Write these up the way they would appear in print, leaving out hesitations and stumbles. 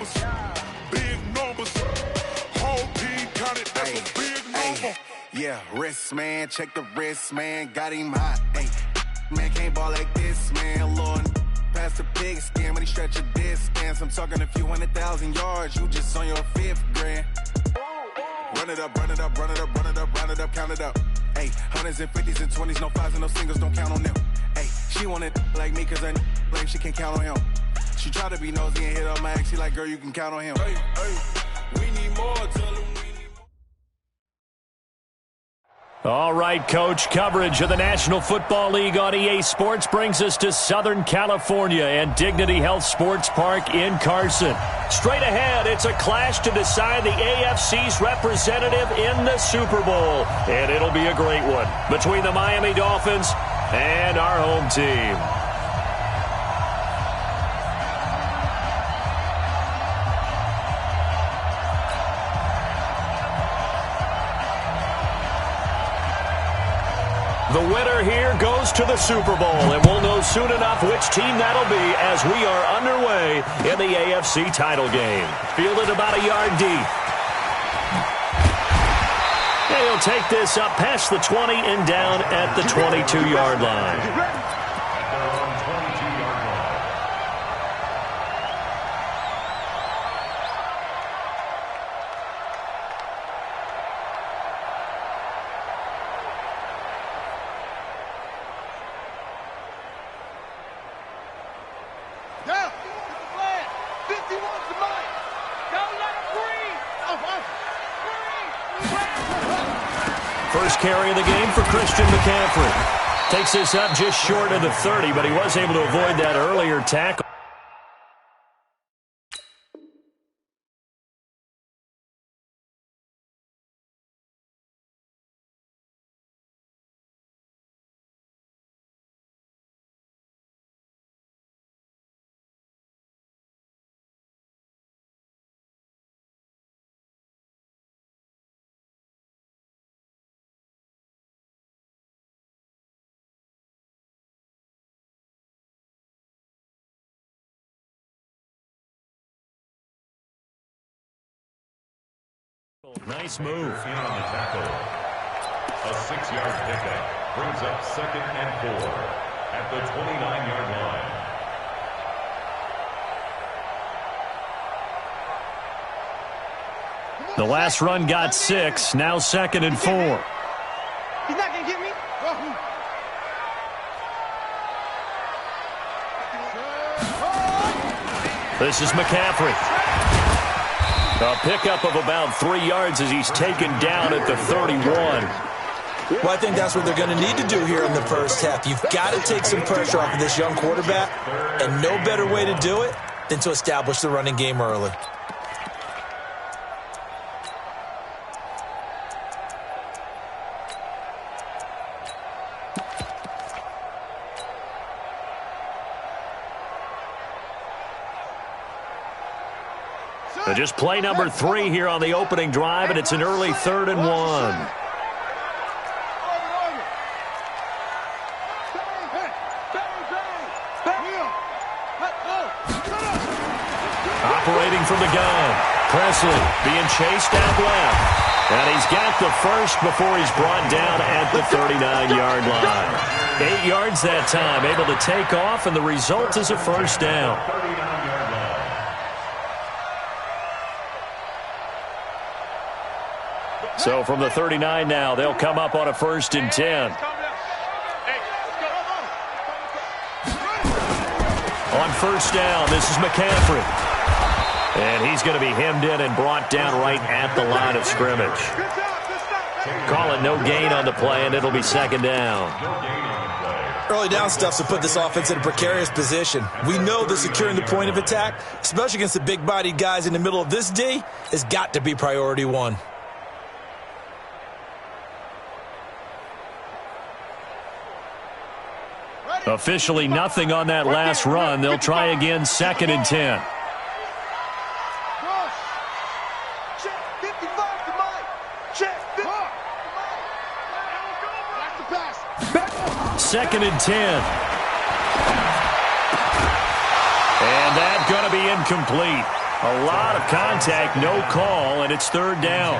numbers. Big numbers. Whole team counted, that's a big number. Yeah, wrist, man. Check the wrist, man. Got him hot. Ay, man, can't ball like this, man. Lord, past the pig skin when he stretch a distance. I'm talking a few 100,000 yards. You just on your 5th grand. Run it up, run it up, run it up, run it up, run it up, count it up. Ay, hundreds and 50s and 20s, no 5s and no singles, don't count on them. Ay, she want it like me, cause I blame she can't count on him. She try to be nosy and hit up my ex, she like, girl, you can count on him. Hey, we need more, tell him we need more. All right, Coach, coverage of the National Football League on EA Sports brings us to Southern California and Dignity Health Sports Park in Carson. Straight ahead, it's a clash to decide the AFC's representative in the Super Bowl, and it'll be a great one between the Miami Dolphins and our home team. The winner here goes to the Super Bowl, and we'll know soon enough which team that'll be as we are underway in the AFC title game. Fielded about a yard deep. And he'll take this up past the 20 and down at the 22-yard line. First carry of the game for Christian McCaffrey. Takes this up just short of the 30, but he was able to avoid that earlier tackle. Nice move. On the tackle. A 6-yard pickup brings up 2nd and 4 at the 29-yard line. The last run got 6, now 2nd and 4. He's not going to get me. This is McCaffrey. A pickup of about 3 yards as he's taken down at the 31. Well, I think that's what they're going to need to do here in the first half. You've got to take some pressure off of this young quarterback, and no better way to do it than to establish the running game early. Just play number 3 here on the opening drive, and it's an early 3rd and 1. Operating from the gun, Presley being chased out left. And he's got the first before he's brought down at the 39-yard line. 8 yards that time, able to take off, and the result is a first down. So from the 39 now, they'll come up on a 1st and 10. On 1st down, this is McCaffrey. And he's going to be hemmed in and brought down right at the line of scrimmage. Call it no gain on the play, and it'll be 2nd down. Early down stuff to put this offense in a precarious position. We know that securing the point of attack, especially against the big-bodied guys in the middle of this D, has got to be priority 1. Officially nothing on that last run. They'll try again 2nd and 10. Second and 10. And that's going to be incomplete. A lot of contact, no call, and it's third down.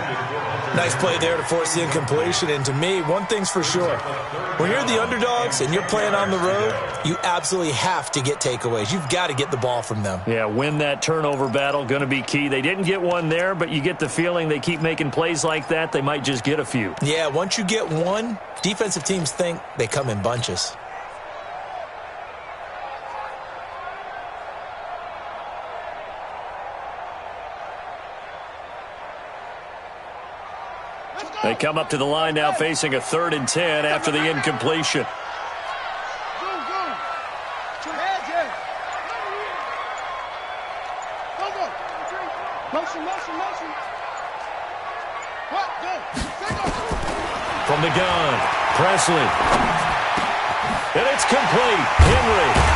Nice play there to force the incompletion. And to me, one thing's for sure. When you're the underdogs and you're playing on the road, you absolutely have to get takeaways. You've got to get the ball from them. Yeah, win that turnover battle, going to be key. They didn't get one there, but you get the feeling they keep making plays like that, they might just get a few. Yeah, once you get one, defensive teams think they come in bunches. They come up to the line now facing a 3rd and 10 after the incompletion. From the gun, Presley. And it's complete. Henry.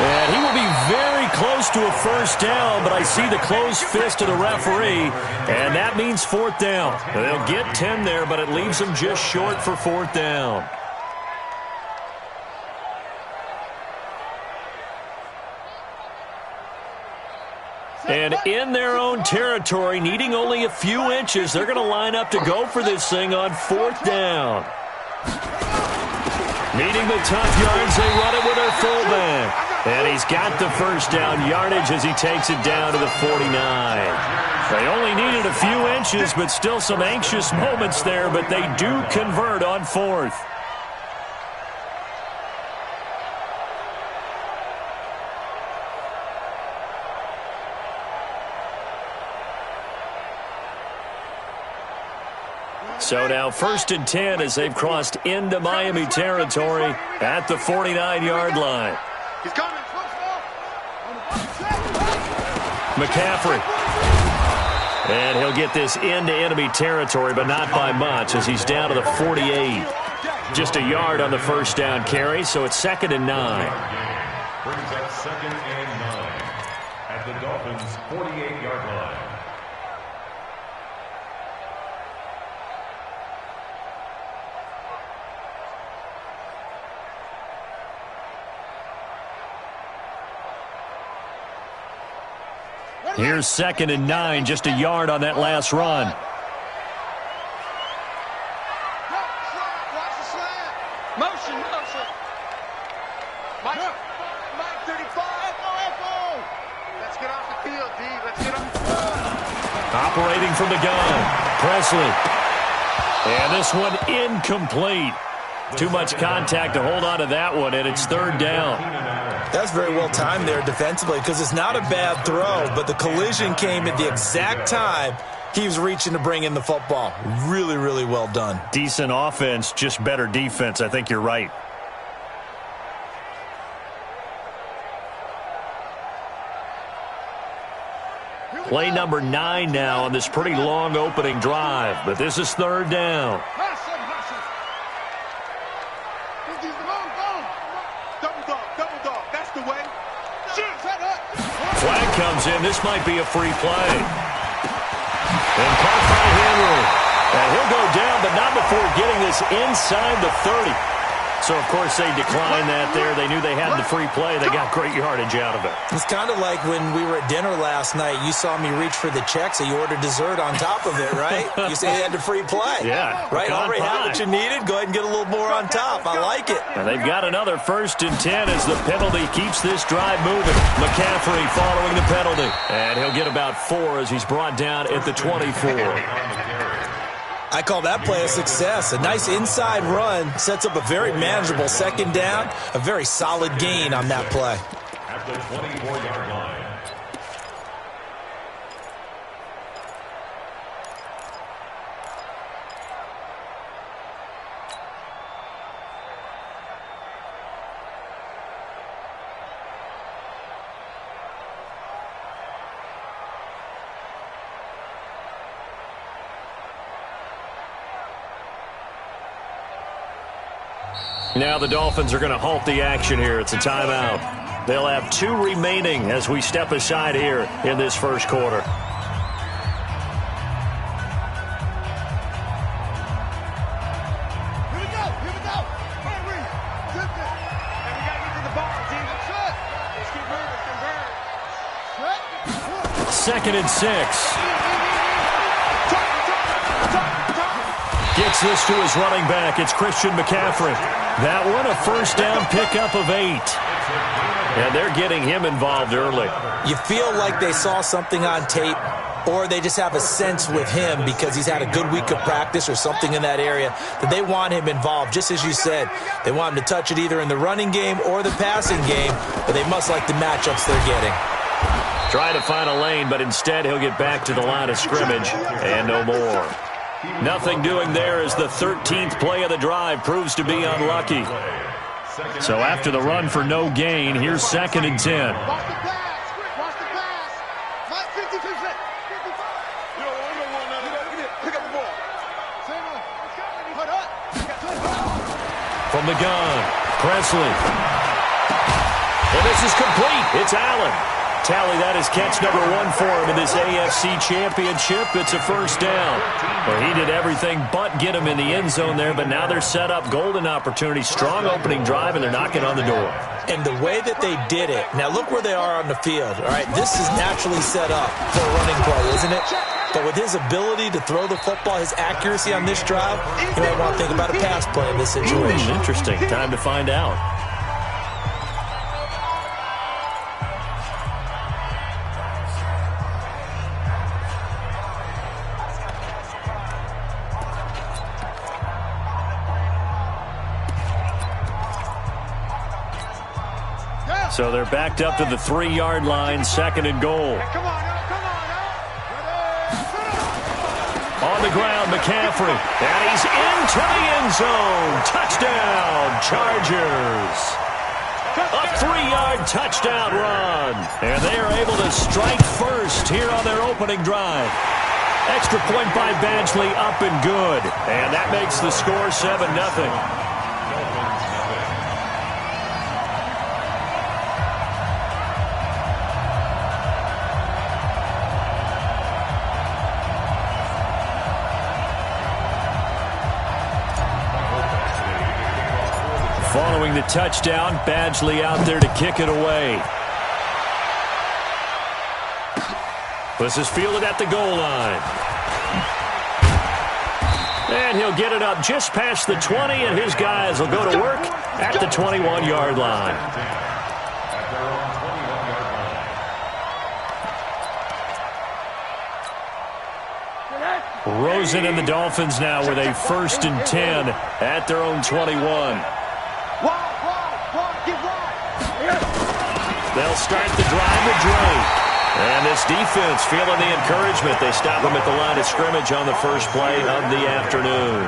And he will be very close to a first down, but I see the closed fist of the referee, and that means 4th down. They'll get 10 there, but it leaves them just short for 4th down. And in their own territory, needing only a few inches, they're going to line up to go for this thing on 4th down. Needing the tough yards, they run it with their fullback. And he's got the first down yardage as he takes it down to the 49. They only needed a few inches, but still some anxious moments there, but they do convert on 4th. So now 1st and 10 as they've crossed into Miami territory at the 49-yard line. He's coming. McCaffrey. And he'll get this into enemy territory, but not by much as he's down to the 48. Just a yard on the first down carry, so it's 2nd and 9. Brings up 2nd and 9 at the Dolphins' 48-yard line. Here's 2nd and 9, just a yard on that last run. Motion. Mike 35. Let's get off the field, D. Let's get off the field. Operating from the gun, Presley. And this one incomplete. Too much contact to hold on to that one, and it's 3rd down. That's very well timed there defensively because it's not a bad throw, but the collision came at the exact time he was reaching to bring in the football. Really, really well done. Decent offense, just better defense. I think you're right. Play number 9 now on this pretty long opening drive, but this is 3rd down. Flag comes in. This might be a free play. And caught by Henry. And he'll go down, but not before getting this inside the 30. So, of course, they declined that there. They knew they had the free play. They got great yardage out of it. It's kind of like when we were at dinner last night. You saw me reach for the check, so you ordered dessert on top of it, right? You say you had the free play. Yeah. Right? Already had what you needed. Go ahead and get a little more on top. I like it. And they've got another 1st and 10 as the penalty keeps this drive moving. McCaffrey following the penalty. And he'll get about 4 as he's brought down at the 24. I call that play a success. A nice inside run sets up a very manageable 2nd down. A very solid gain on that play. At the 24-yard line. Now the Dolphins are going to halt the action here. It's a timeout. They'll have 2 remaining as we step aside here in this first quarter. 2nd and 6. Gets this to his running back. It's Christian McCaffrey. That one, a first down pickup of 8. And they're getting him involved early. You feel like they saw something on tape, or they just have a sense with him because he's had a good week of practice or something in that area that they want him involved. Just as you said, they want him to touch it either in the running game or the passing game, but they must like the matchups they're getting. Trying to find a lane, but instead he'll get back to the line of scrimmage and no more. Nothing doing there as the 13th play of the drive proves to be unlucky. So after the run for no gain, here's 2nd and 10. From the gun, Presley. And this is complete. It's Allen. Tally, that is catch number 1 for him in this AFC Championship. It's a first down. Well, he did everything but get him in the end zone there, but now they're set up. Golden opportunity, strong opening drive, and they're knocking on the door. And the way that they did it, now look where they are on the field. All right, this is naturally set up for a running play, isn't it? But with his ability to throw the football, his accuracy on this drive, you might want to think about a pass play in this situation. Interesting. Time to find out. So they're backed up to the 3-yard line, 2nd and goal. On the ground, McCaffrey. And he's into the end zone. Touchdown, Chargers. A 3-yard touchdown run. And they are able to strike first here on their opening drive. Extra point by Badgley, up and good. And that makes the score 7-0. Following the touchdown, Badgley out there to kick it away. This is fielded at the goal line. And he'll get it up just past the 20, and his guys will go to work at the 21-yard line. Rosen and the Dolphins now with a 1st and 10 at their own 21. They'll start the drive with Dre. And this defense feeling the encouragement. They stop him at the line of scrimmage on the first play of the afternoon.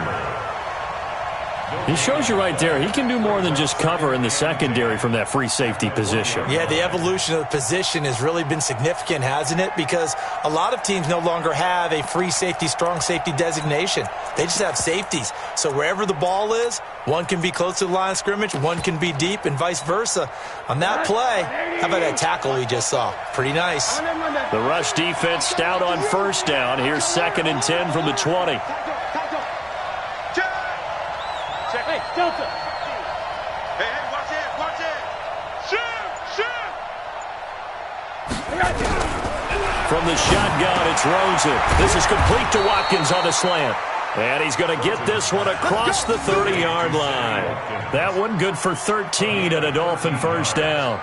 He shows you right there, he can do more than just cover in the secondary from that free safety position. Yeah, the evolution of the position has really been significant, hasn't it? Because a lot of teams no longer have a free safety, strong safety designation. They just have safeties. So wherever the ball is, one can be close to the line of scrimmage, one can be deep, and vice versa. On that play, how about that tackle we just saw? Pretty nice. The rush defense stout on first down. Here's 2nd and 10 from the 20. Hey, Delta. Hey, watch it. Shoot. From the shotgun, it's Rosen. This is complete to Watkins on the slant. And he's going to get this one across the 30-yard line. That one good for 13 and a Dolphin first down.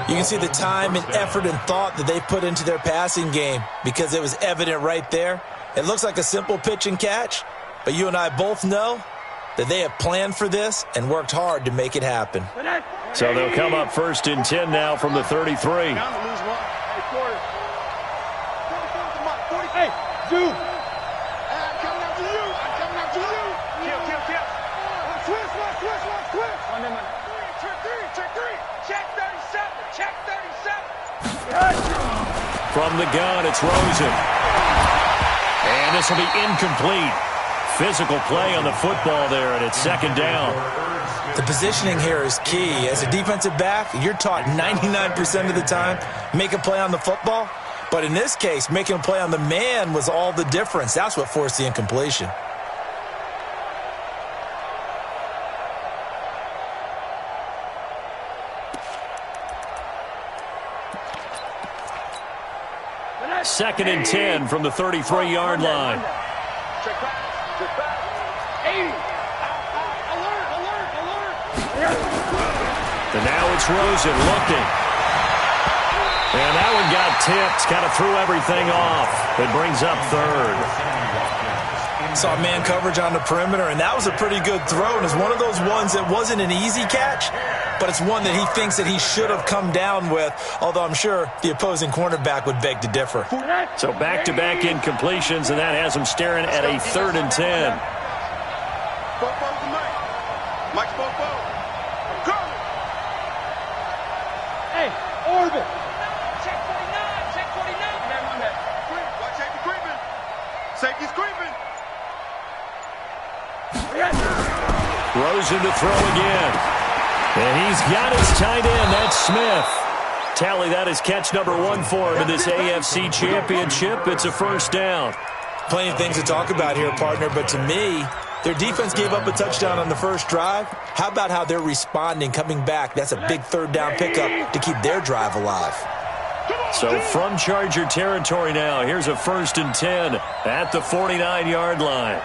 You can see the time and effort and thought that they put into their passing game because it was evident right there. It looks like a simple pitch and catch, but you and I both know that they have planned for this and worked hard to make it happen. So they'll come up 1st and 10 now from the 33. Hey, dude. I'm coming after you. Kill. Twist. Check three. Check 37. From the gun, it's Rosen. And this will be incomplete. Physical play on the football there, and it's 2nd down. The positioning here is key. As a defensive back, you're taught 99% of the time, make a play on the football. But in this case, making a play on the man was all the difference. That's what forced the incompletion. 2nd and 10 from the 33-yard line. Check back. 80. Alert. And now it's Rosen looking. And that one got tipped. Kind of threw everything off. It brings up 3rd. Saw man coverage on the perimeter, and that was a pretty good throw. And it's one of those ones that wasn't an easy catch, but it's one that he thinks that he should have come down with, although I'm sure the opposing cornerback would beg to differ. So back-to-back incompletions, and that has him staring at a 3rd and 10. Mike's Bobo. Go! Hey, Orbit. Check 49. Check 49. Man on that. Watch safety creeping. Safety's creeping. Rosen to throw again. And he's got his tight end. That's Smith. Tally, that is catch number 1 for him in this AFC Championship. It's a 1st down. Plenty of things to talk about here, partner, but to me, their defense gave up a touchdown on the first drive. How about how they're responding, coming back? That's a big 3rd down pickup to keep their drive alive. So from Charger territory now, here's a 1st and 10 at the 49-yard line.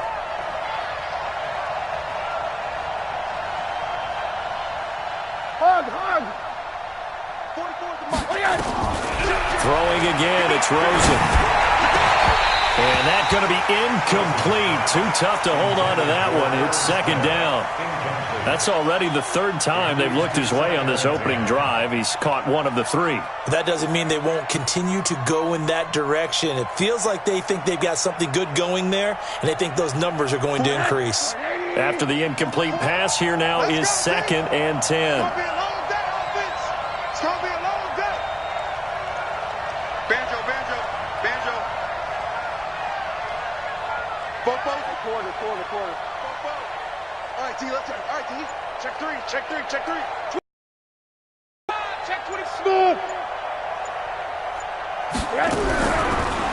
Throwing again, it's Rosen. And that's going to be incomplete. Too tough to hold on to that one. It's 2nd down. That's already the 3rd time they've looked his way on this opening drive. He's caught 1 of the 3. That doesn't mean they won't continue to go in that direction. It feels like they think they've got something good going there, and they think those numbers are going to increase. After the incomplete pass, here now is 2nd and 10. Corner. All right, D, let's go. All right, D. Check 3. Check 20. Smooth.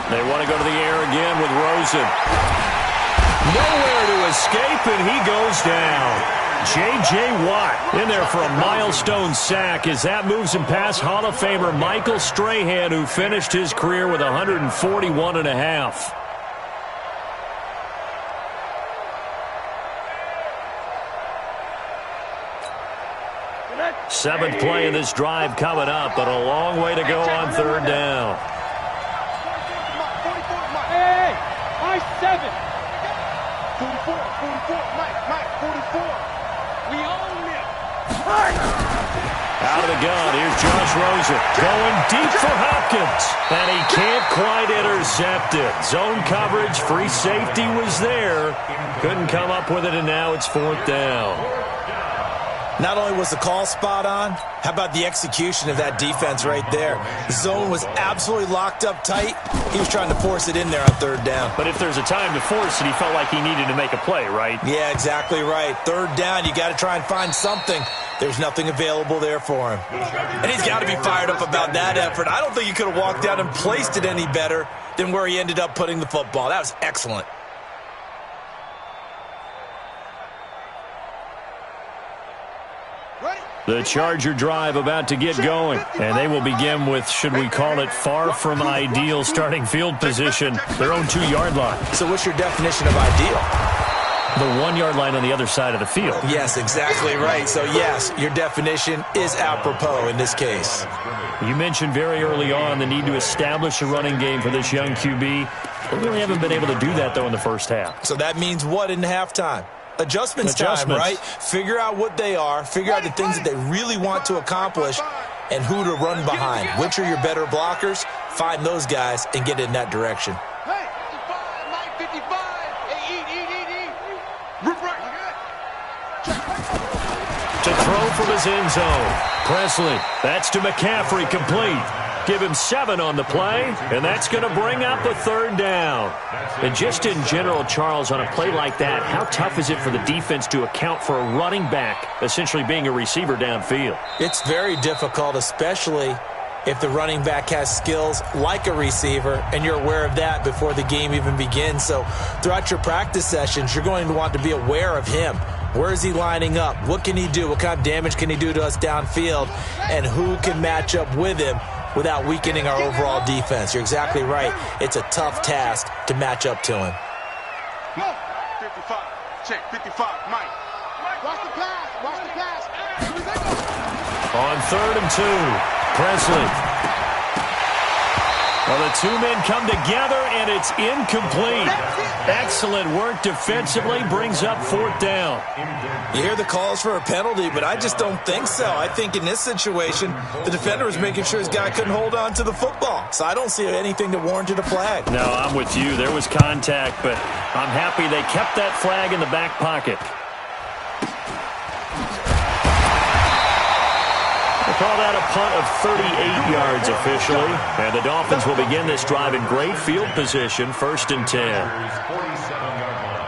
They want to go to the air again with Rosen. Nowhere to escape, and he goes down. J.J. Watt in there for a milestone sack as that moves him past Hall of Famer Michael Strahan, who finished his career with 141.5. 7th play of this drive coming up, but a long way to go on 3rd down. Hey, I-7. 44, Mike, 44. We own it. Out of the gun, here's Josh Rosen going deep for Hopkins, and he can't quite intercept it. Zone coverage, free safety was there. Couldn't come up with it, and now it's 4th down. Not only was the call spot on, how about the execution of that defense right there? The zone was absolutely locked up tight. He was trying to force it in there on 3rd down. But if there's a time to force it, he felt like he needed to make a play, right? Yeah, exactly right. 3rd down, you got to try and find something. There's nothing available there for him. And he's got to be fired up about that effort. I don't think he could have walked out and placed it any better than where he ended up putting the football. That was excellent. The Charger drive about to get going, and they will begin with, should we call it, far from ideal starting field position, their own 2-yard line. So what's your definition of ideal? The 1-yard line on the other side of the field. Yes, exactly right. So, yes, your definition is apropos in this case. You mentioned very early on the need to establish a running game for this young QB. They really haven't been able to do that, though, in the first half. So that means what in halftime? Adjustments time, right? Figure out what they are, figure out the things that they really want to accomplish, and who to run behind. Which are your better blockers? Find those guys and get in that direction. Hey, 55, Mike, 55. Hey, eat. Rip right. To throw from his end zone. Presley, that's to McCaffrey, complete. Give him 7 on the play, and that's going to bring up a 3rd down. And just in general, Charles, on a play like that, how tough is it for the defense to account for a running back essentially being a receiver downfield? It's very difficult, especially if the running back has skills like a receiver, and you're aware of that before the game even begins. So throughout your practice sessions, you're going to want to be aware of him. Where is he lining up? What can he do? What kind of damage can he do to us downfield? And who can match up with him without weakening our overall defense. You're exactly right. It's a tough task to match up to him. 55. Check. 55. Mike. Watch the pass. Watch the pass. On 3rd and 2, Presley. Well, the two men come together, and it's incomplete. Excellent work defensively, brings up 4th down. You hear the calls for a penalty, but I just don't think so. I think in this situation, the defender was making sure his guy couldn't hold on to the football. So I don't see anything that warranted a flag. No, I'm with you. There was contact, but I'm happy they kept that flag in the back pocket. They call that a punt of 38 yards officially. And the Dolphins will begin this drive in great field position, 1st and 10. 47-yard line.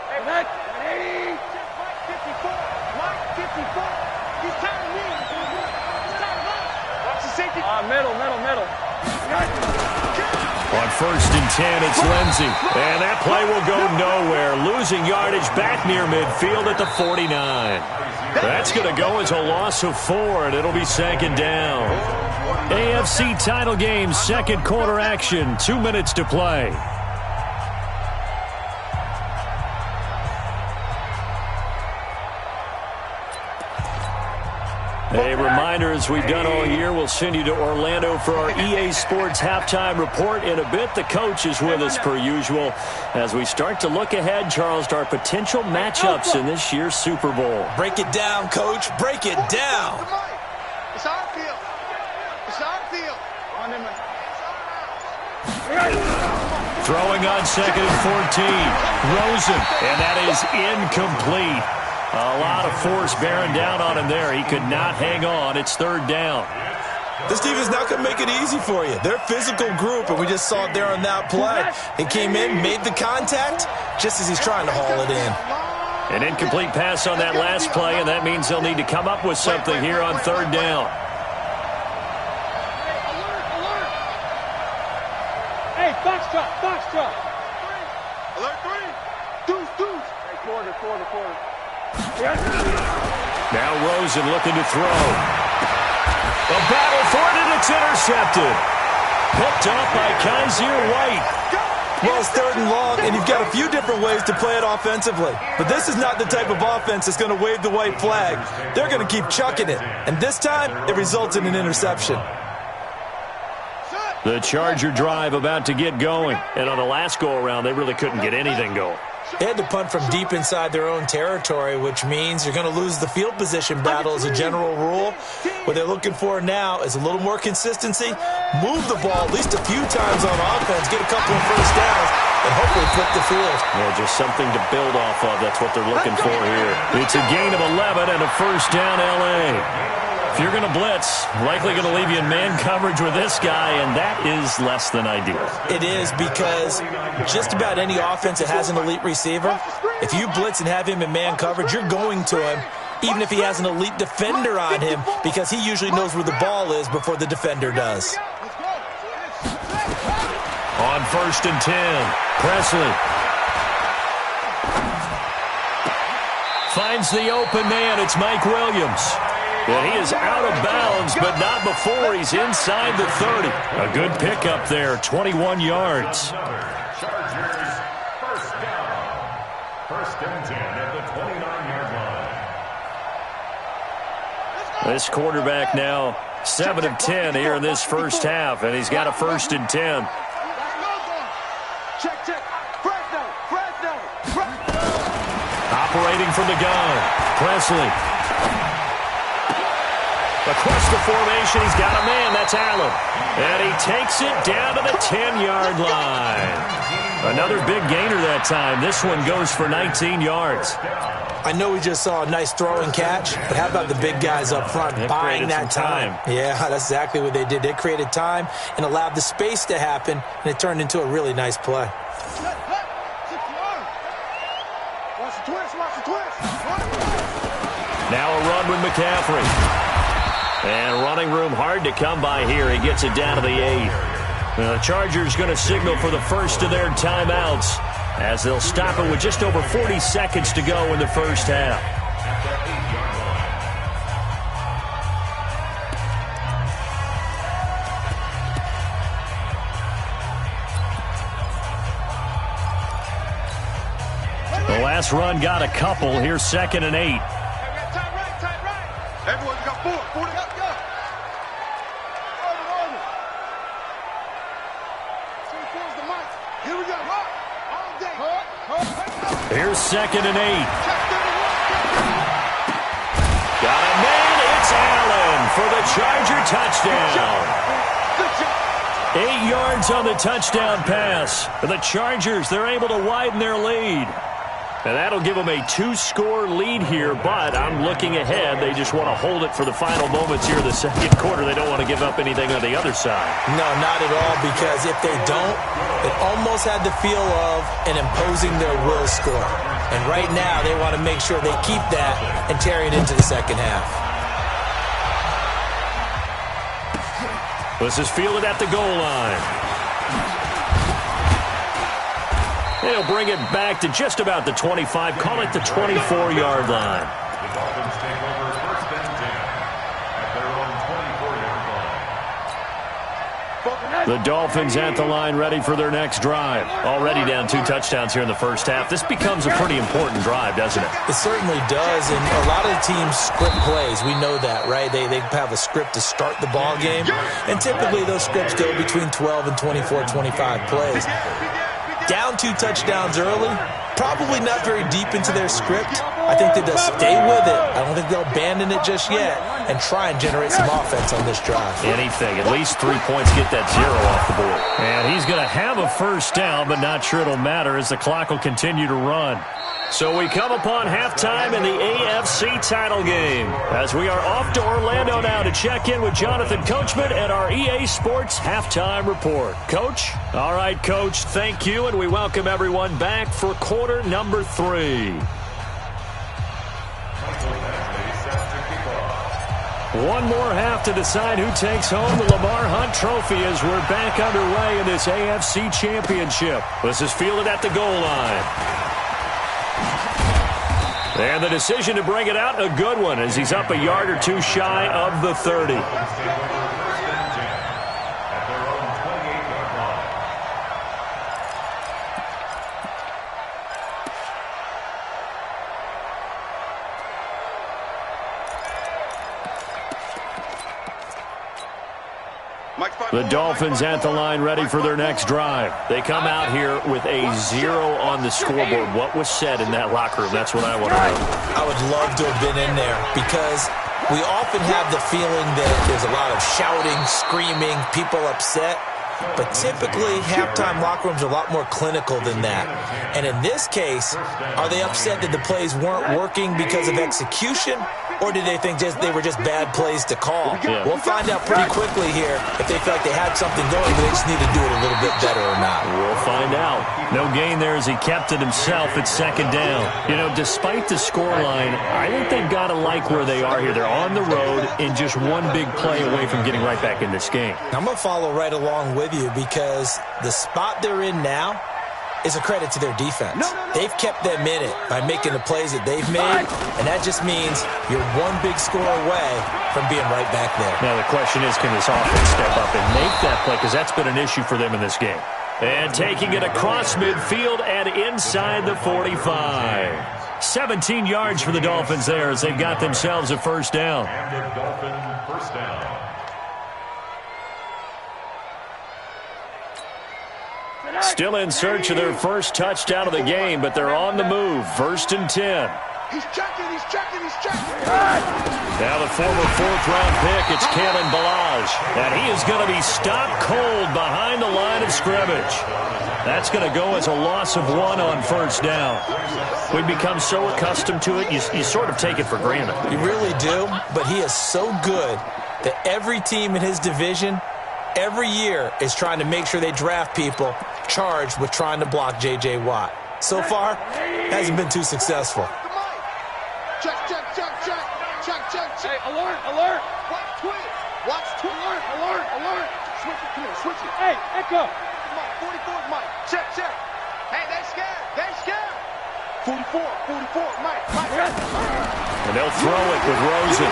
Hey, Mike. Hey. Mike 54. Mike 54. He's counting me. He's counting us. Watch the safety. Middle. On 1st and 10, it's Lindsey. And that play will go nowhere. Losing yardage back near midfield at the 49. That's going to go as a loss of 4, and it'll be 2nd down. AFC title game, 2nd quarter action. 2 minutes to play. A reminder, as we've done all year, we'll send you to Orlando for our EA Sports halftime report. In a bit, the coach is with us per usual as we start to look ahead, Charles, to our potential matchups in this year's Super Bowl. Break it down, Coach. Break it down. It's our field. It's our field. Throwing on 2nd and 14. Rosen, and that is incomplete. A lot of force bearing down on him there. He could not hang on. It's 3rd down. This defense not going to make it easy for you. They're a physical group, and we just saw it there on that play. He came in, made the contact, just as he's trying to haul it in. An incomplete pass on that last play, and that means they'll need to come up with something here on 3rd down. Hey, Foxtrot. Alert 3. Deuce. Hey, quarter. Now Rosen looking to throw. A battle for it, and it's intercepted. Picked off by Kaiser White. Well, it's 3rd and long, and you've got a few different ways to play it offensively. But this is not the type of offense that's going to wave the white flag. They're going to keep chucking it. And this time, it results in an interception. The Charger drive about to get going. And on the last go-around, they really couldn't get anything going. They had to punt from deep inside their own territory, which means you're going to lose the field position battle as a general rule. What they're looking for now is a little more consistency, move the ball at least a few times on offense, get a couple of first downs, and hopefully flip the field. Yeah, just something to build off of. That's what they're looking for here. It's a gain of 11 and a 1st down L.A. If you're going to blitz, likely going to leave you in man coverage with this guy, and that is less than ideal. It is, because just about any offense that has an elite receiver, if you blitz and have him in man coverage, you're going to him, even if he has an elite defender on him, because he usually knows where the ball is before the defender does. On 1st and 10, Presley finds the open man. It's Mike Williams. And he is out of bounds, but not before he's inside the 30. A good pickup there, 21 yards. Chargers, 1st down. 1st and 10 at the 29-yard line. This quarterback now 7 of 10 here in this first half, and he's got a 1st and 10. Check. Fresno. Operating from the gun, Presley. Across the formation, he's got a man. That's Allen. And he takes it down to the 10-yard line. Another big gainer that time. This one goes for 19 yards. I know we just saw a nice throw and catch, but how about the big guys up front buying that time? Yeah, that's exactly what they did. They created time and allowed the space to happen, and it turned into a really nice play. Watch the twist. Now a run with McCaffrey. And running room hard to come by here. He gets it down to the 8. The Chargers going to signal for the first of their timeouts as they'll stop it with just over 40 seconds to go in the first half. The last run got a couple. Here's 2nd and 8. Tight right. Everyone's got 4. 40. Go. Here we go. All day. Here's 2nd and 8. Got a man. It's Allen for the Charger touchdown. 8 yards on the touchdown pass. The Chargers, they're able to widen their lead. And that'll give them a 2-score lead here, but I'm looking ahead. They just want to hold it for the final moments here in the second quarter. They don't want to give up anything on the other side. No, not at all, because if they don't, it almost had the feel of an imposing their will score. And right now, they want to make sure they keep that and carry it into the second half. This is fielded at the goal line. They'll bring it back to just about the 25. Call it the 24-yard line. The Dolphins take over 1st and 10 at their own 24-yard line. The Dolphins at the line, ready for their next drive. Already down 2 touchdowns here in the first half. This becomes a pretty important drive, doesn't it? It certainly does, and a lot of the teams script plays. We know that, right? They have a script to start the ball game, and typically those scripts go between 12 and 24, 25 plays. Down 2 touchdowns early, probably not very deep into their script. I think that they'll stay with it. I don't think they'll abandon it just yet and try and generate some offense on this drive. Anything. At least 3 points, get that 0 off the board. And he's going to have a first down, but not sure it'll matter as the clock will continue to run. So we come upon halftime in the AFC title game as we are off to Orlando now to check in with Jonathan Coachman at our EA Sports Halftime Report. Coach? All right, Coach, thank you, and we welcome everyone back for quarter number 3. One more half to decide who takes home the Lamar Hunt Trophy as we're back underway in this AFC Championship. This is fielded at the goal line. And the decision to bring it out, a good one, as he's up a yard or 2 shy of the 30. The Dolphins at the line ready for their next drive. They come out here with a 0 on the scoreboard. What was said in that locker room? That's what I want to know. I would love to have been in there because we often have the feeling that there's a lot of shouting, screaming, people upset. But typically, halftime locker rooms are a lot more clinical than that. And in this case, are they upset that the plays weren't working because of execution? Or did they think they were just bad plays to call? Yeah. We'll find out pretty quickly here if they feel like they had something going, but they just need to do it a little bit better or not. We'll find out. No gain there as he kept it himself at 2nd down. You know, despite the scoreline, I think they've got to like where they are here. They're on the road and just one big play away from getting right back in this game. I'm going to follow right along with you because the spot they're in now is a credit to their defense. They've kept them in it by making the plays that they've made, and that just means you're one big score away from being right back there. Now the question is, can this offense step up and make that play? Because that's been an issue for them in this game. And taking it across midfield and inside the 45. 17 yards for the Dolphins there as they've got themselves a first down. And the Dolphin first down. Still in search of their first touchdown of the game, but they're on the move. 1st and 10. He's checking. Now the former 4th-round pick, it's Kalen Ballage. And he is going to be stopped cold behind the line of scrimmage. That's going to go as a loss of 1 on first down. We've become so accustomed to it, you sort of take it for granted. You really do, but he is so good that every team in his division every year is trying to make sure they draft people charged with trying to block J.J. Watt. So far, hasn't been too successful. Check. Hey, alert. Watch twin. Alert. Switch it. Hey, Echo. Mike, 44 Mike. Check. Hey, that's scared. They scared. 44, Mike. And they'll throw it with Rosen.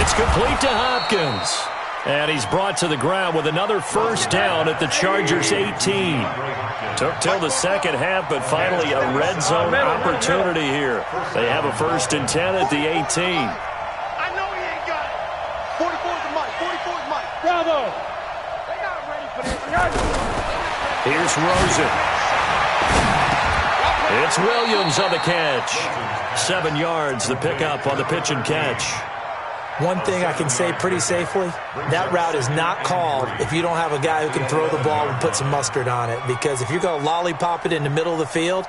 It's complete to Hopkins. And he's brought to the ground with another first down at the Chargers' 18. Took till the second half, but finally a red zone opportunity here. They have a 1st and 10 at the 18. I know he ain't got it. 44's Mike. 44's Mike. Bravo. They not ready for this. Here's Rosen. It's Williams on the catch. 7 yards, the pickup on the pitch and catch. One thing I can say pretty safely, that route is not called if you don't have a guy who can throw the ball and put some mustard on it. Because if you're going to lollipop it in the middle of the field,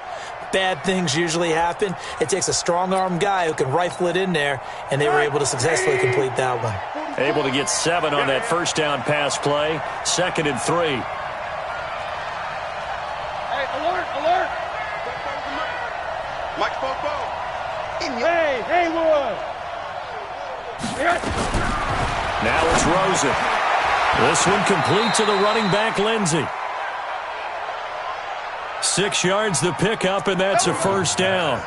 bad things usually happen. It takes a strong-arm guy who can rifle it in there, and they were able to successfully complete that one. Able to get 7 on that first down pass play. 2nd and 3. Hey, alert. Mike Popo. Hey, Lord. Now it's Rosen. This one complete to the running back, Lindsey. 6 yards the pickup, and that's a first down.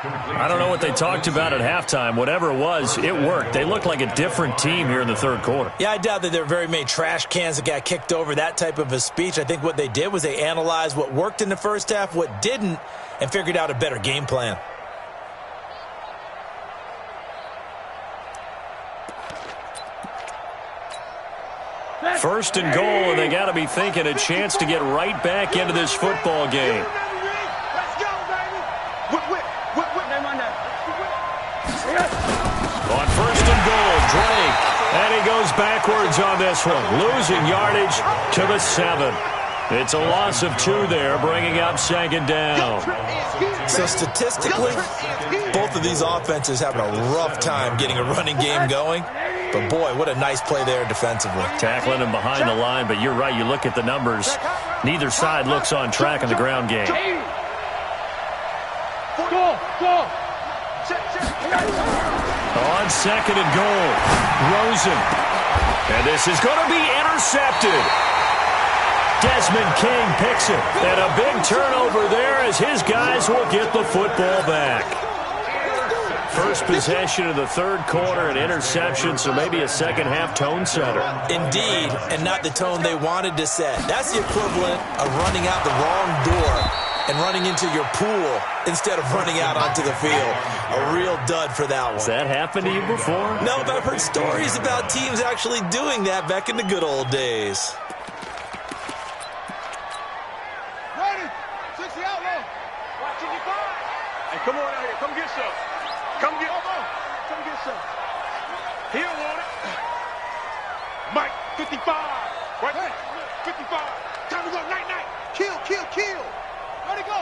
I don't know what they talked about at halftime. Whatever it was, it worked. They look like a different team here in the third quarter. Yeah, I doubt that there are very many trash cans that got kicked over, that type of a speech. I think what they did was they analyzed what worked in the first half, what didn't, and figured out a better game plan. First and goal, and they got to be thinking a chance to get right back into this football game. Let's go, baby. Whip. Name on that. On first and goal, Drake. And he goes backwards on this one, losing yardage to the 7. It's a loss of 2 there, bringing up 2nd down. So statistically, both of these offenses having a rough time getting a running game going. But, boy, what a nice play there defensively. Tackling him behind the line, but you're right. You look at the numbers. Neither side looks on track in the ground game. Go. On 2nd and goal, Rosen. And this is going to be intercepted. Desmond King picks it. And a big turnover there as his guys will get the football back. First possession of the third quarter, an interception, so maybe a second-half tone setter. Indeed, and not the tone they wanted to set. That's the equivalent of running out the wrong door and running into your pool instead of running out onto the field. A real dud for that one. Has that happened to you before? No, but I've heard stories about teams actually doing that back in the good old days. Ready. 60 outlaw. Watching you five. Hey, come on out here. Come get some. Come get some. He'll want it. Mike, 55. Right there. 55. Time to go. Night. Kill. Ready, go.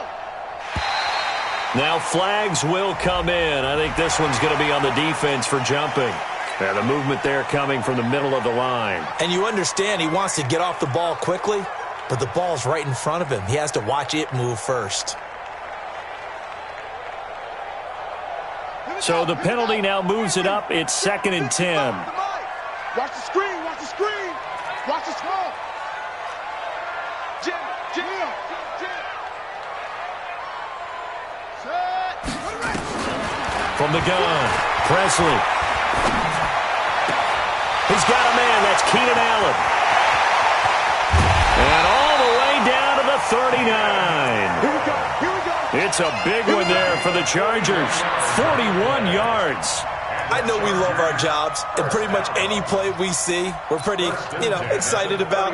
Now flags will come in. I think this one's going to be on the defense for jumping. Yeah, the movement there coming from the middle of the line. And you understand he wants to get off the ball quickly, but the ball's right in front of him. He has to watch it move first. So the penalty now moves it up. It's 2nd and 10. Watch the screen. Watch the smoke. Jim. From the gun, Presley. He's got a man. That's Keenan Allen. And all the way down to the 39. Here we go. It's a big one there for the Chargers. 41 yards. I know we love our jobs, and pretty much any play we see, we're pretty, excited about.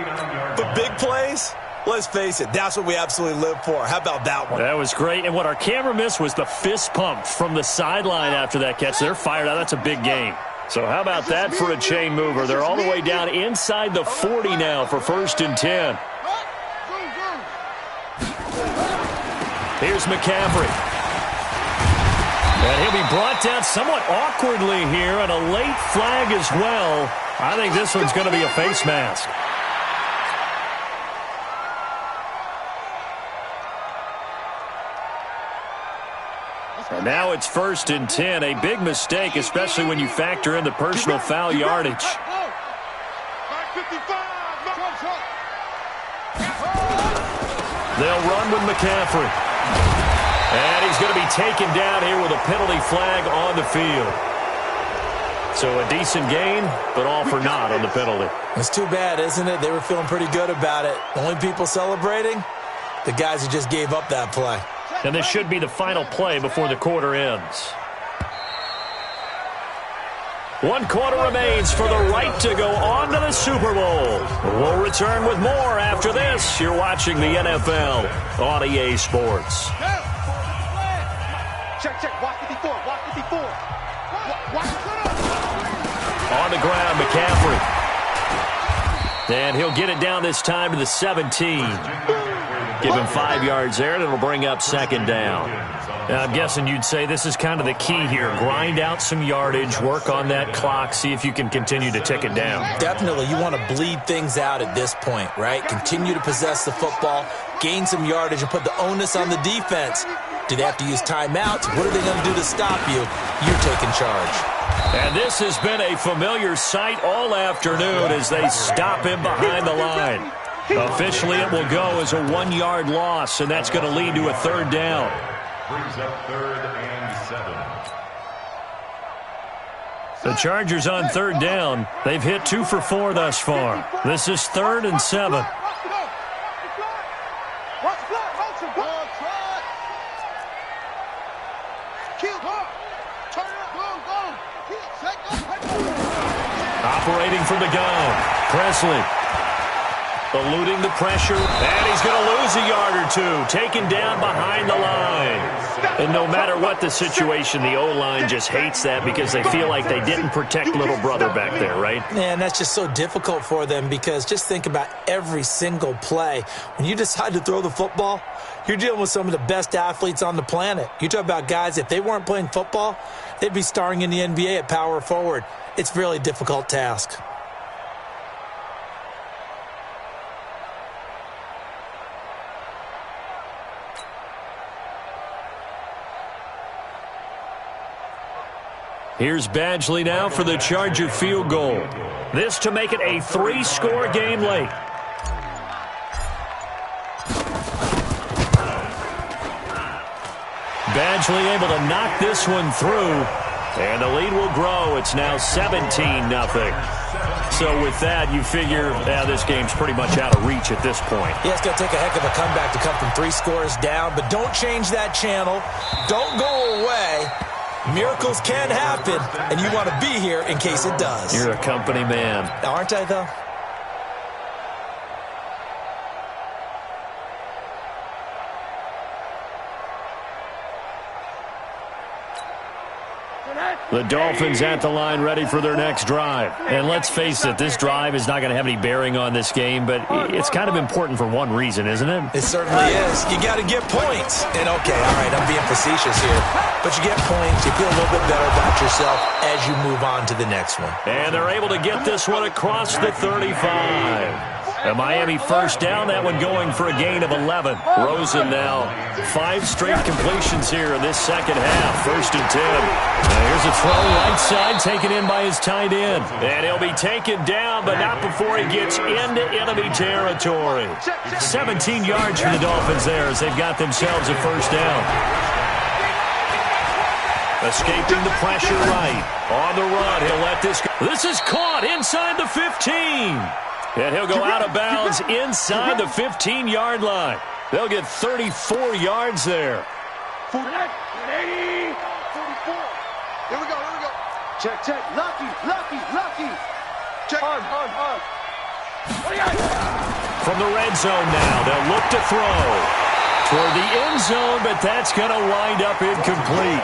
But big plays, let's face it, that's what we absolutely live for. How about that one? That was great. And what our camera missed was the fist pump from the sideline after that catch. They're fired out. That's a big game. So how about that for a chain mover? They're all the way down inside the 40 now for 1st and 10. Here's McCaffrey. And he'll be brought down somewhat awkwardly here, and a late flag as well. I think this one's going to be a face mask. And now it's 1st and 10. A big mistake, especially when you factor in the personal foul yardage. They'll run with McCaffrey. And he's going to be taken down here with a penalty flag on the field. So a decent gain, but all for naught on the penalty. It's too bad, isn't it? They were feeling pretty good about it. Only people celebrating? The guys who just gave up that play. And this should be the final play before the quarter ends. 1 quarter remains for the right to go on to the Super Bowl. We'll return with more after this. You're watching the NFL on EA Sports. Check. Watch 54. Watch 54. Watch On the ground, McCaffrey. And he'll get it down this time to the 17. Give him 5 yards there, and it'll bring up second down. Now, I'm guessing you'd say this is kind of the key here. Grind out some yardage, work on that clock, see if you can continue to tick it down. Definitely. You want to bleed things out at this point, right? Continue to possess the football, gain some yardage, and put the onus on the defense. Do they have to use timeouts? What are they going to do to stop you? You're taking charge. And this has been a familiar sight all afternoon as they stop him behind the line. Officially, it will go as a 1-yard loss, and that's going to lead to a third down. Brings up 3rd and 7. The Chargers on third down. They've hit 2 for 4 thus far. This is 3rd and 7. Operating from the gun, Presley. Eluding the pressure, and he's going to lose a yard or 2, taken down behind the line. And no matter what the situation, the O-line just hates that because they feel like they didn't protect little brother back there, right? Man, that's just so difficult for them because just think about every single play. When you decide to throw the football, you're dealing with some of the best athletes on the planet. You talk about guys, if they weren't playing football, they'd be starring in the NBA at power forward. It's a really difficult task. Here's Badgley now for the Charger field goal. This to make it a 3-score game late. Badgley able to knock this one through, and the lead will grow. It's now 17-0. So with that, you figure this game's pretty much out of reach at this point. Yeah, it's going to take a heck of a comeback to come from 3 scores down, but don't change that channel. Don't go away. Miracles can happen, and you want to be here in case it does. You're a company man. Aren't I, though? The Dolphins at the line ready for their next drive. And let's face it, this drive is not going to have any bearing on this game, but it's kind of important for one reason, isn't it? It certainly is. You got to get points. And okay, all right, I'm being facetious here. But you get points, you feel a little bit better about yourself as you move on to the next one. And they're able to get this one across the 35. A Miami first down, that one going for a gain of 11. Rosen now 5 straight completions here in this second half. 1st and 10. And here's a throw right side taken in by his tight end. And he'll be taken down, but not before he gets into enemy territory. 17 yards for the Dolphins there as they've got themselves a first down. Escaping the pressure right. On the run, he'll let this go. This is caught inside the 15. And he'll go out of bounds inside the 15-yard line. They'll get 34 yards there. 40, 80, 44. Here we go. Check. Lucky. Check. Hard. From the red zone now, they'll look to throw toward the end zone, but that's going to wind up incomplete.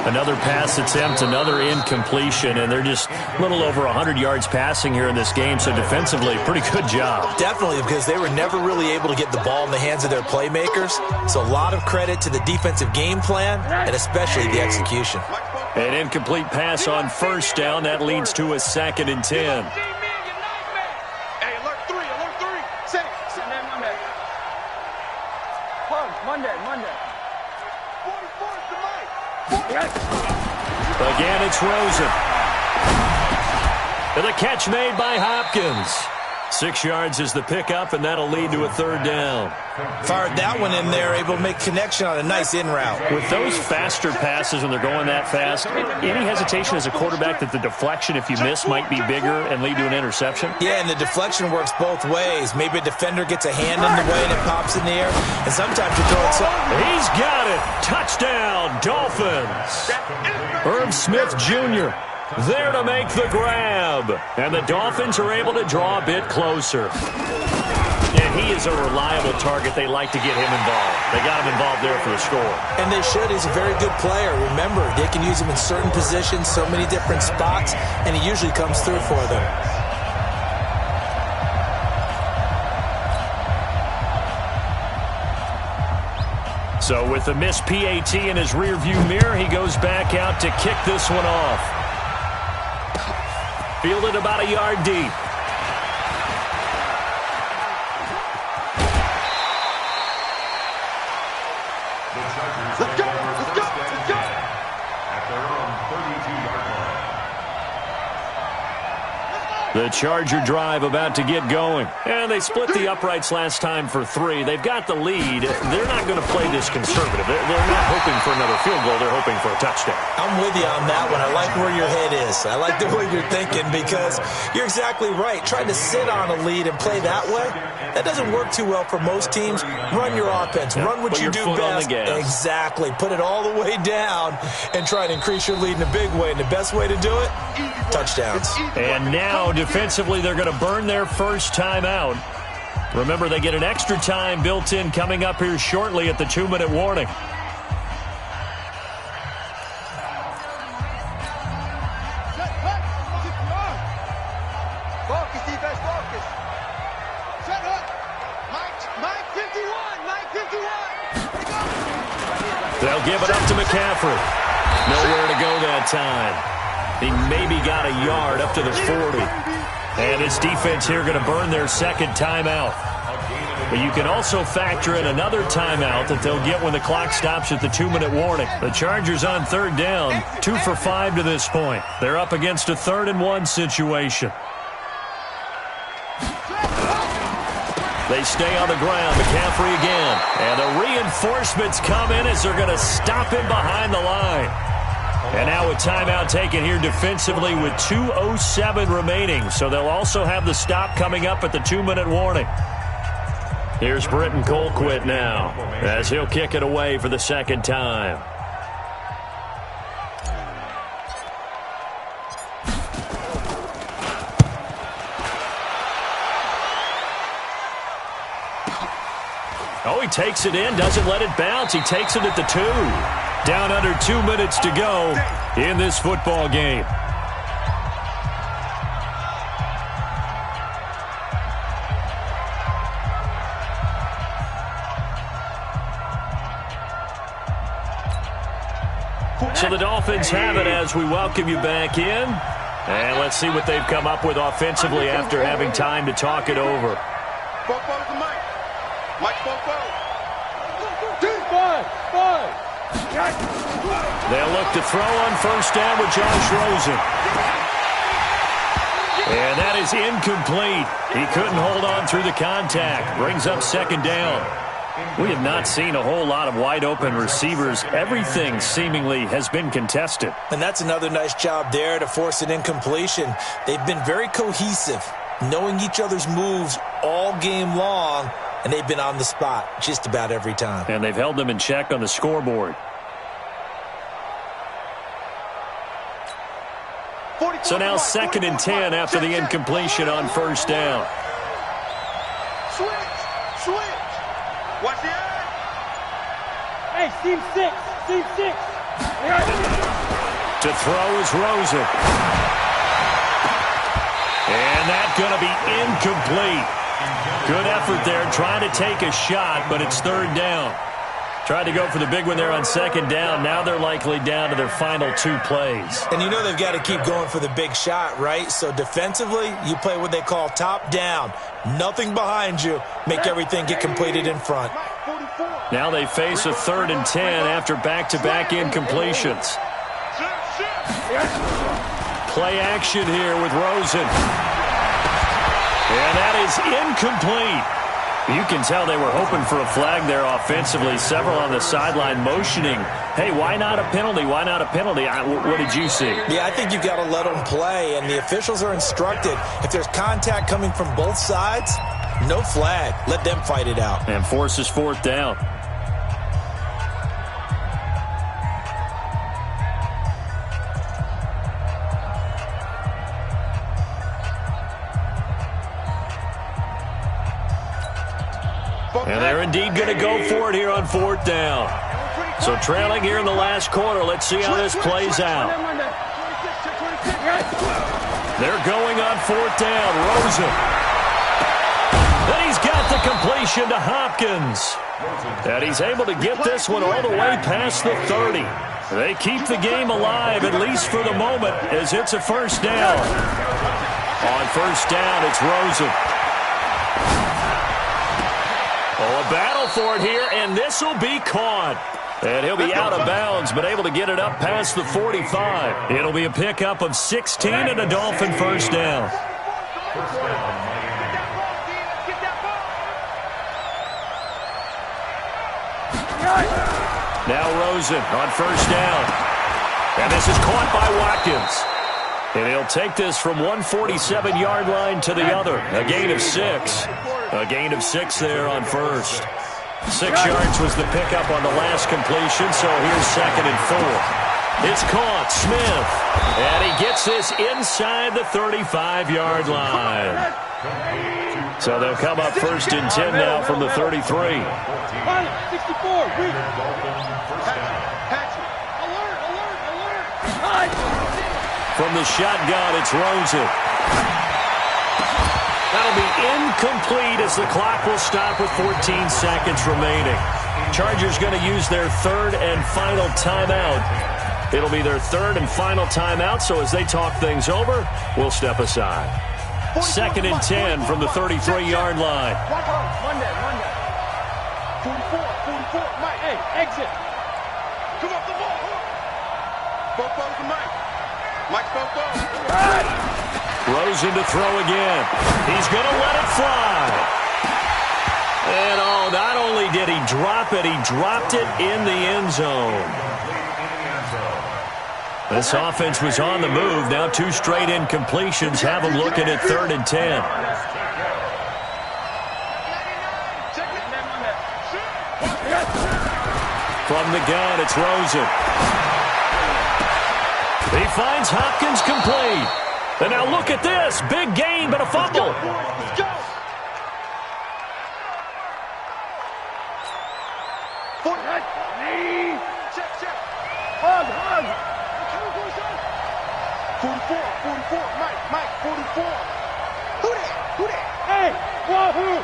Another pass attempt, another incompletion, and they're just a little over 100 yards passing here in this game, so defensively, pretty good job. Definitely, because they were never really able to get the ball in the hands of their playmakers, so a lot of credit to the defensive game plan, and especially the execution. An incomplete pass on first down, that leads to a 2nd and 10. Hey, alert 3. Say Monday. 44 tonight. Again, it's Rosen. And the catch made by Hopkins. 6 yards is the pickup, and that'll lead to a third down. Fired that one in there, able to make connection on a nice in route. With those faster passes when they're going that fast, any hesitation as a quarterback that the deflection, if you miss, might be bigger and lead to an interception? Yeah, and the deflection works both ways. Maybe a defender gets a hand in the way and it pops in the air, and sometimes you throw it something. He's got it. Touchdown, Dolphins. Irv Smith Jr. there to make the grab. And the Dolphins are able to draw a bit closer. And he is a reliable target. They like to get him involved. They got him involved there for the score. And they should. He's a very good player. Remember, they can use him in certain positions, so many different spots, and he usually comes through for them. So with the missed PAT in his rearview mirror, he goes back out to kick this one off. Fielded about a yard deep. Let's go! Let's go! Let's go! At their own 32-yard line. The Charger drive about to get going. And they split the uprights last time for 3. They've got the lead. They're not going to play this conservative. They're not hoping for another field goal. They're hoping for a touchdown. I'm with you on that one. I like where your head is. I like the way you're thinking because you're exactly right. Trying to sit on a lead and play that way, that doesn't work too well for most teams. Run your offense. Run what you do best. Exactly. Put it all the way down and try to increase your lead in a big way. And the best way to do it, touchdowns. And now, defensively, they're going to burn their first timeout. Remember, they get an extra time built in coming up here shortly at the 2-minute warning. Focus, defense, focus. Set up. Mike 51. Mike 51. They'll give it up to McCaffrey. Nowhere to go that time. He maybe got a yard up to the 40. And his defense here going to burn their second timeout. But you can also factor in another timeout that they'll get when the clock stops at the 2-minute warning. The Chargers on third down, 2 for 5 to this point. They're up against a 3rd and 1 situation. They stay on the ground. McCaffrey again. And the reinforcements come in as they're going to stop him behind the line. And now a timeout taken here defensively with 2:07 remaining. So they'll also have the stop coming up at the 2-minute warning. Here's Britton Colquitt now as he'll kick it away for the second time. Oh, he takes it in, doesn't let it bounce. He takes it at the 2. Down under 2 minutes to go in this football game. So the Dolphins have it as we welcome you back in. And let's see what they've come up with offensively after having time to talk it over. Four-four's the Mike. Mike, 4-4. They'll look to throw on first down with Josh Rosen. And that is incomplete. He couldn't hold on through the contact. Brings up second down. We have not seen a whole lot of wide-open receivers. Everything seemingly has been contested. And that's another nice job there to force an incompletion. They've been very cohesive, knowing each other's moves all game long, and they've been on the spot just about every time. And they've held them in check on the scoreboard. So now 2nd and 10 after the incompletion on first down. Switch. Watch the eye. Hey, Steve 6. To throw is Rosen. And that's going to be incomplete. Good effort there, trying to take a shot, but it's 3rd down. Tried to go for the big one there on 2nd down. Now they're likely down to their final 2 plays. And you know they've got to keep going for the big shot, right? So defensively, you play what they call top down. Nothing behind you. Make everything get completed in front. Now they face a 3rd and 10 after back-to-back incompletions. Play action here with Rosen. And that is incomplete. You can tell they were hoping for a flag there offensively. Several on the sideline motioning, hey, why not a penalty? Why not a penalty? What did you see? Yeah, I think you've got to let them play, and the officials are instructed. If there's contact coming from both sides, no flag. Let them fight it out. And forces fourth down. And they're indeed going to go for it here on fourth down. So trailing here in the last quarter. Let's see how this plays out. They're going on fourth down. Rosen. Then he's got the completion to Hopkins. And he's able to get this one all the way past the 30. They keep the game alive, at least for the moment, as it's a first down. On first down, it's Rosen. Oh, a battle for it here, and this will be caught. And he'll be out of bounds, but able to get it up past the 45. It'll be a pickup of 16 and a Dolphin first down. Now Rosen on first down. And this is caught by Watkins. And he'll take this from 147-yard line to the other. A gain of 6. A gain of 6 there on first. 6 yards was the pickup on the last completion, so here's 2nd and 4. It's caught, Smith. And he gets this inside the 35-yard line. So they'll come up 1st and 10 now from the 33. 64, From the shotgun, it's Rosen. That'll be incomplete as the clock will stop with 14 seconds remaining. Chargers going to use their 3rd and final timeout. It'll be their 3rd and final timeout, so as they talk things over, we'll step aside. 2nd and 10 from the 33-yard line. 44, Mike, hey, exit. Come off the ball. Both to Mike. Mike's both. Rosen to throw again. He's going to let it fly. And oh, not only did he drop it, he dropped it in the end zone. This offense was on the move. Now 2 straight incompletions have them looking at 3rd and 10. From the gun, it's Rosen. He finds Hopkins complete. And now look at this. Big gain, but a fumble. Let's go. 40. Check. Hug. 44. Mike, 44. Who that? Hey, wahoo.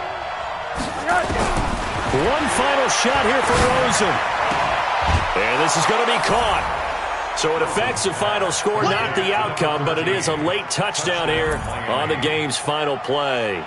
One final shot here for Rosen. And this is going to be caught. So it affects the final score, not the outcome, but it is a late touchdown here on the game's final play.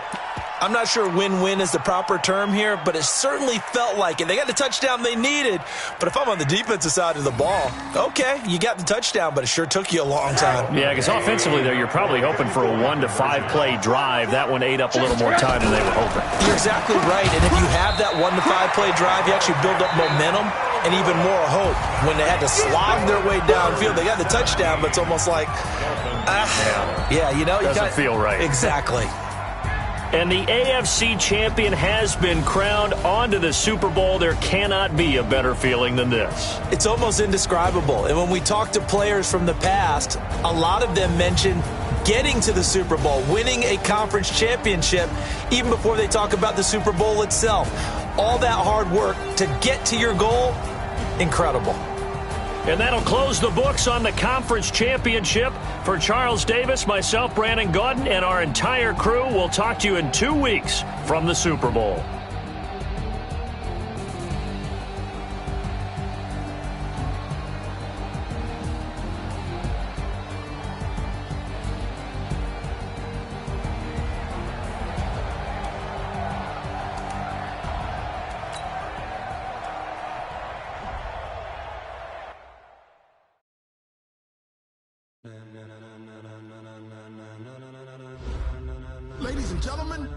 I'm not sure win-win is the proper term here, but it certainly felt like it. They got the touchdown they needed, but if I'm on the defensive side of the ball, okay, you got the touchdown, but it sure took you a long time. Yeah, because offensively there, you're probably hoping for a 1 to 5 play drive. That one ate up a little more time than they were hoping. You're exactly right, and if you have that 1 to 5 play drive, you actually build up momentum and even more hope. When they had to slog their way downfield, they got the touchdown, but it's almost like, doesn't feel right. Exactly. And the AFC champion has been crowned onto the Super Bowl. There cannot be a better feeling than this. It's almost indescribable. And when we talk to players from the past, a lot of them mention getting to the Super Bowl, winning a conference championship, even before they talk about the Super Bowl itself. All that hard work to get to your goal, incredible. And that'll close the books on the conference championship. For Charles Davis, myself, Brandon Gaudin, and our entire crew, we'll talk to you in 2 weeks from the Super Bowl. Ladies and gentlemen,